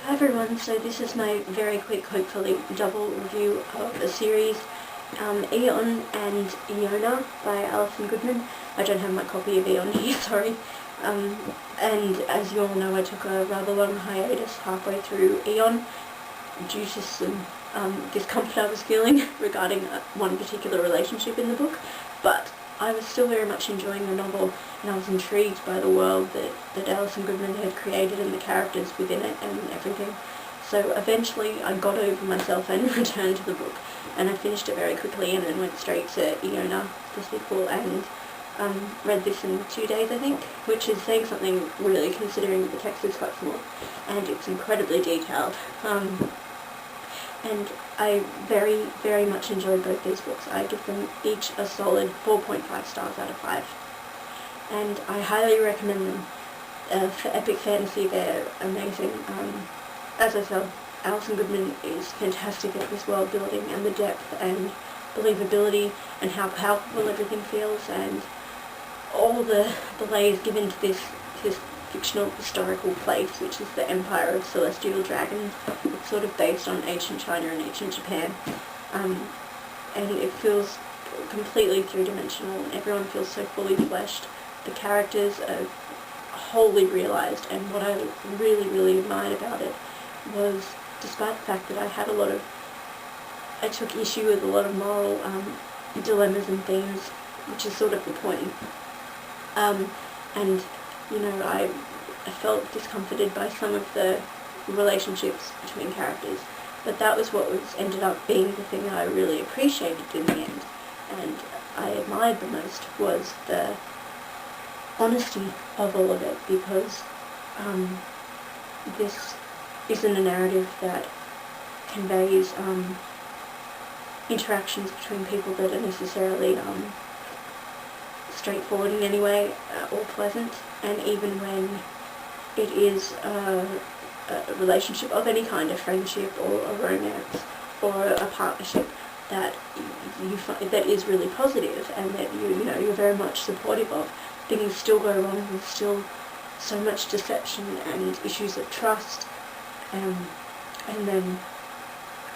Hi everyone, so this is my very quick, hopefully double review of a series, Eon and Eona by Alison Goodman. I don't have my copy of Eon here, sorry. And as you all know, I took a rather long hiatus halfway through Eon due to some discomfort I was feeling regarding one particular relationship in the book, but I was still very much enjoying the novel, and I was intrigued by the world that Alison Goodman had created and the characters within it and everything. So eventually I got over myself and returned to the book, and I finished it very quickly and then went straight to Eona, the sequel, and read this in 2 days, I think, which is saying something really considering that the text is quite small and it's incredibly detailed. And I very, very much enjoyed both these books. I give them each a solid 4.5 stars out of 5. And I highly recommend them. For epic fantasy, they're amazing. As I said, Alison Goodman is fantastic at this world building and the depth and believability and how powerful everything feels, and all the layers given to this fictional historical place, which is the Empire of Celestial Dragons. It's sort of based on ancient China and ancient Japan, and it feels completely three-dimensional, and everyone feels so fully fleshed. The characters are wholly realised, and what I really, really admired about it was, despite the fact that I took issue with a lot of moral dilemmas and themes, which is sort of the point, and you know, I felt discomforted by some of the relationships between characters, but that was what ended up being the thing that I really appreciated in the end, and I admired the most was the honesty of all of it, because this isn't a narrative that conveys interactions between people that are necessarily straightforward in any way or pleasant, and even when it is a relationship of any kind, a friendship or a romance or a partnership that you find that is really positive and that you're very much supportive of, things still go wrong. There's still so much deception and issues of trust, and then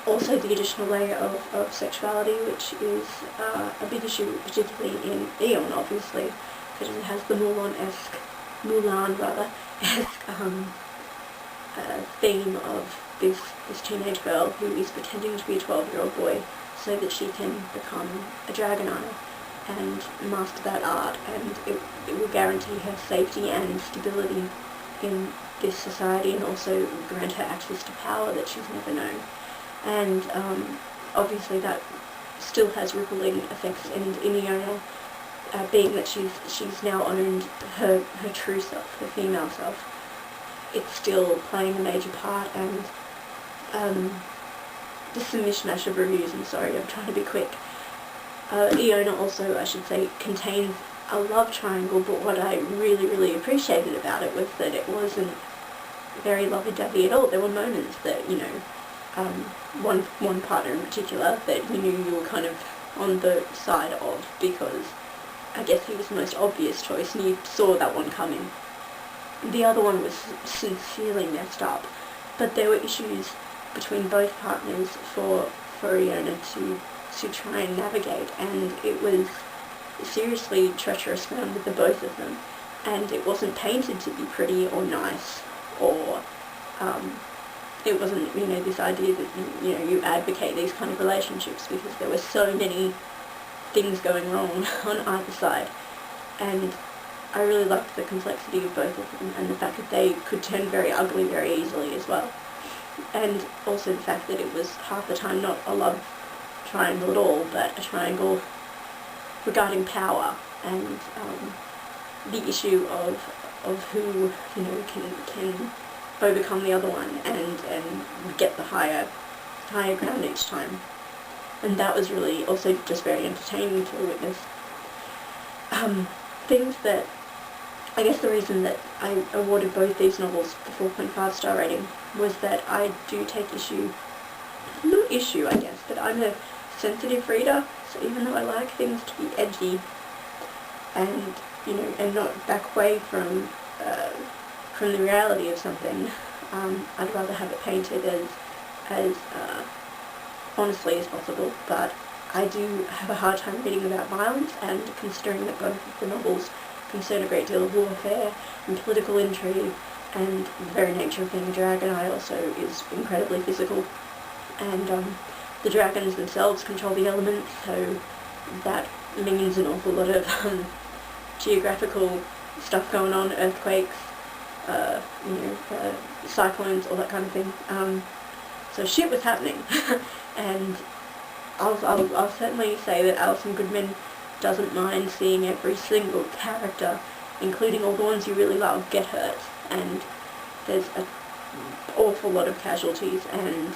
also the additional layer of sexuality, which is a big issue, particularly in Eon, obviously, because it has the Mulan-esque theme of this teenage girl who is pretending to be a 12-year-old boy so that she can become a Dragonheart and master that art, and it will guarantee her safety and stability in this society, and also grant her access to power that she's never known. And obviously that still has rippling effects in Eona, being that she's now owned her true self, her female self. It's still playing a major part, and this is a mishmash of reviews, I'm sorry, I'm trying to be quick. Eona also, I should say, contains a love triangle, but what I really, really appreciated about it was that it wasn't very lovey-dovey at all. There were moments that, one partner in particular that you knew you were kind of on the side of, because I guess he was the most obvious choice and you saw that one coming. The other one was sincerely messed up, but there were issues between both partners for Eona to try and navigate, and it was seriously treacherous found with the both of them, and it wasn't painted to be pretty or nice, or it wasn't, this idea that, you advocate these kind of relationships, because there were so many things going wrong on either side. And I really liked the complexity of both of them, and the fact that they could turn very ugly very easily as well. And also the fact that it was half the time not a love triangle at all, but a triangle regarding power and the issue of who, can overcome the other one and get the higher ground each time. And that was really also just very entertaining to witness. Things that, I guess the reason that I awarded both these novels the 4.5 star rating was that I do take issue, not issue I guess, but I'm a sensitive reader, so even though I like things to be edgy and, and not back away from the reality of something, I'd rather have it painted as honestly as possible, but I do have a hard time reading about violence, and considering that both of the novels concern a great deal of warfare and political intrigue, and the very nature of being a dragon also is incredibly physical, and the dragons themselves control the elements, so that means an awful lot of geographical stuff going on, earthquakes, cyclones, all that kind of thing. So shit was happening, and I'll certainly say that Alison Goodman doesn't mind seeing every single character, including all the ones you really love, get hurt, and there's an awful lot of casualties, and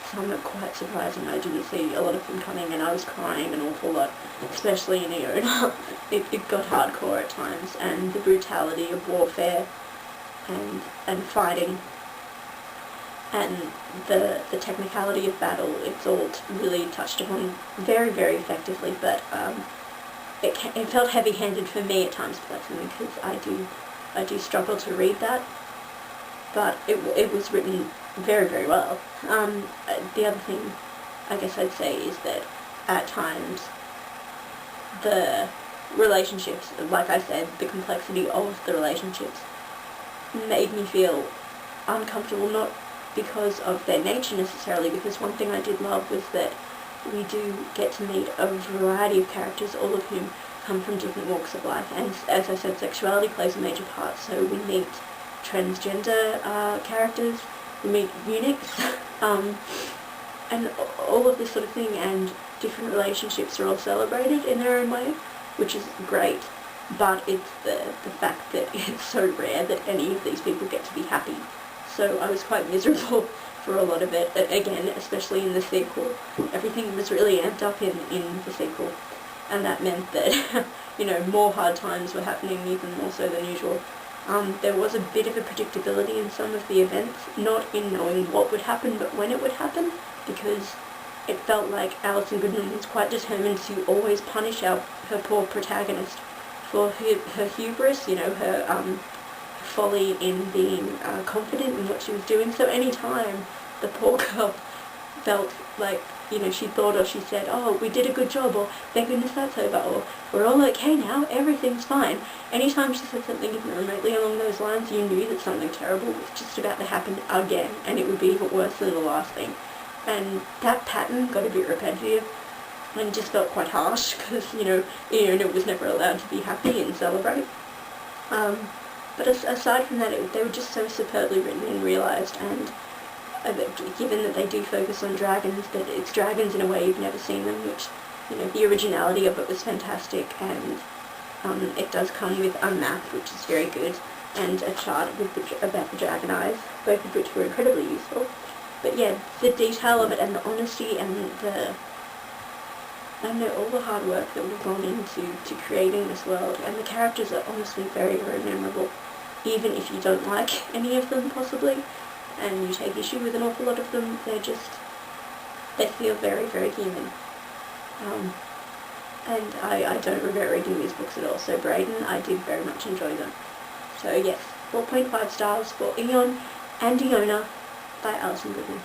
some are quite surprising. I didn't see a lot of them coming, and I was crying an awful lot, especially in Eona. It got hardcore at times, and the brutality of warfare and fighting, and the technicality of battle, it's all really touched upon very, very effectively, but it felt heavy-handed for me at times personally, because I do struggle to read that, but it was written very, very well. The other thing I guess I'd say is that at times the relationships, like I said, the complexity of the relationships made me feel uncomfortable, not because of their nature necessarily, because one thing I did love was that we do get to meet a variety of characters, all of whom come from different walks of life, and as I said, sexuality plays a major part, so we meet transgender characters, we meet eunuchs, and all of this sort of thing, and different relationships are all celebrated in their own way, which is great, but it's the fact that it's so rare that any of these people get to be happy. So I was quite miserable for a lot of it, again, especially in the sequel. Everything was really amped up in the sequel, and that meant that, more hard times were happening, even more so than usual. There was a bit of a predictability in some of the events, not in knowing what would happen, but when it would happen, because it felt like Alison Goodman was quite determined to always punish her poor protagonist for her hubris, her folly in being confident in what she was doing. So any time the poor girl felt like, she thought or she said, oh, we did a good job, or thank goodness that's over, or we're all okay now, everything's fine. Anytime she said something even remotely along those lines, you knew that something terrible was just about to happen again, and it would be even worse than the last thing. And that pattern got a bit repetitive, and just felt quite harsh, because, Eona was never allowed to be happy and celebrate. But aside from that, they were just so superbly written and realised, and given that they do focus on dragons, that it's dragons in a way you've never seen them, which, the originality of it was fantastic, and it does come with a map, which is very good, and a chart about the dragon eyes, both of which were incredibly useful. But yeah, the detail of it, and the honesty, and all the hard work that we've gone into creating this world, and the characters are honestly very, very memorable, even if you don't like any of them possibly, and you take issue with an awful lot of them. They feel very, very human. And I don't regret reading these books at all, so Braden, I did very much enjoy them. So yes, 4.5 stars for Eon and Eona by Alison Goodman.